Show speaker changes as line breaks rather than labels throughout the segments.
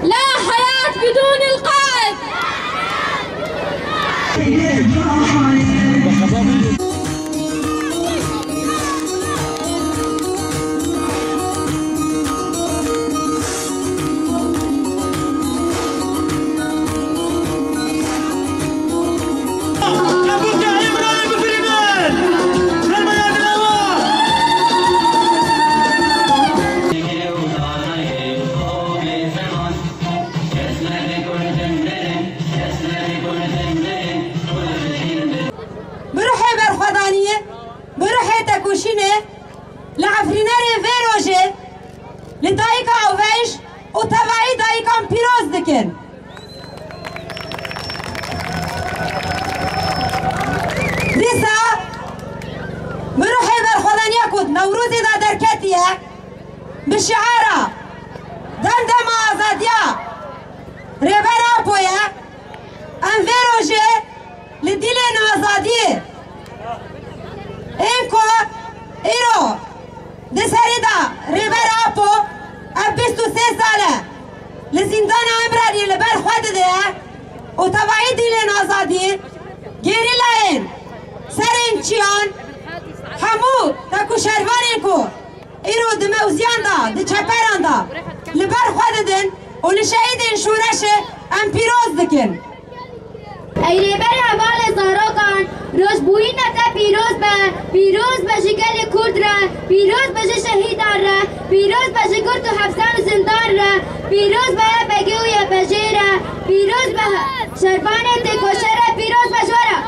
لا حياة بدون القائد. بروحي تكوشيني لعفريناري فيروجي لدايكا عوفيش وتبعي دايكا بيروز دكن. ديسا بروحي برخدانيا كود نوروزي دا دركتيا بشعارة دندما آزاديا ريبرا بويا ان فيروجي لديلين آزادية اینکو ایرو دسریدا ریبر آپو اب 23 ساله لزندان عمرانی لبر خود ده و تبعی دیلین آزادی گیری لاین سرین چیان همو تکو شروانین کو ایرو دموزیان دا ده چپران دا لبر خود دن و لشهیدین شورش ام پیروز دکن.
ای ریبر حوال زاروکان روز بویی نتا پیروز به جگل کرد را پیروز به شهیدان را پیروز به جگر تو حبسان و زندان را پیروز به بگیوی بجی را پیروز به شربان تکوشه را پیروز به جورا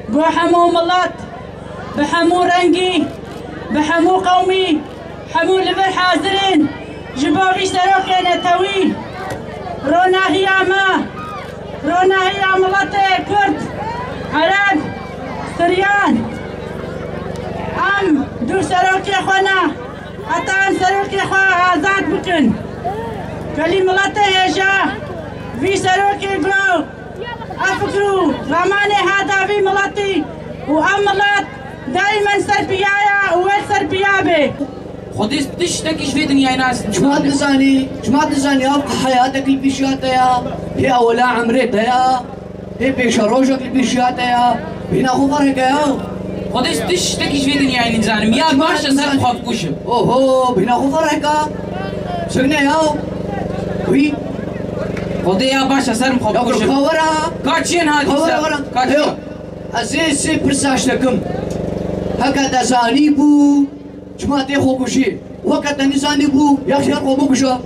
بو حمو ملت بحمو رنگی بحمو قومی حمو لبر حاضرین جباوی سروکی نتوی رونا هي ملت كرد عرب سريان ام دو سروكي خوانا اتان سروكي خوا آزاد بكن كلي ملت هجا في سروكي قلو افكرو غماني هذا في ملتي وام ملت دائما سربيايا وويل سربيابي
خودش تشتكيش في دنيا ناس
جماعة نزاني أبقى حياتك اللي بيشاتها هي أولا عمرتها هي بيشروجك اللي بيشاتها هنا خبرك يا
خودش تشتكيش في دنيا نزاني يا باشا سر خاب كوشم
اوه هنا خبرك سجنا يا وي
خودي يا باشا سر خاب كوشم
خبرها
كاتشين هذه
خبرها
كاتشين
عزيز سي برساشتكم هكذا زاني بو جماعتي خوكوشي وقت نزاني بو يخشى خوكوشا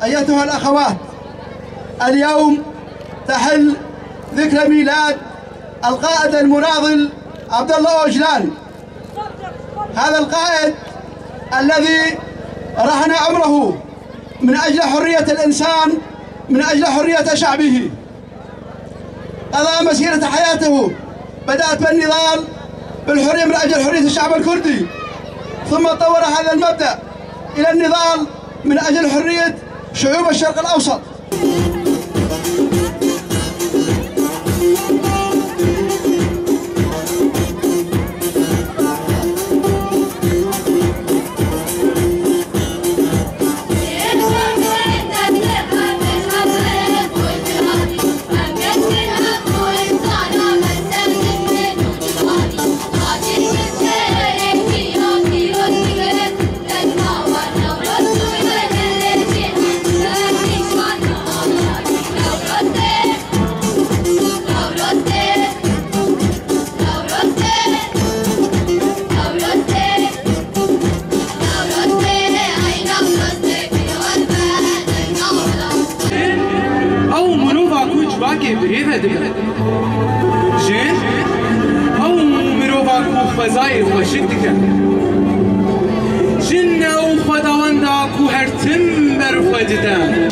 أيتها الأخوات، اليوم تحل ذكرى ميلاد القائد المناضل عبد الله أوجلان. هذا القائد الذي رهن عمره من أجل حرية الإنسان، من أجل حرية شعبه. قضى مسيرة حياته بدأت بالنضال بالحرية من أجل حرية الشعب الكردي، ثم طور هذا المبدأ إلى النضال من أجل حرية شعوب الشرق الأوسط.
باکی بریده دیگه جن او مروفا کو فضای خوشید دیگه جن او خداوندا کو هر تم بر خودیدن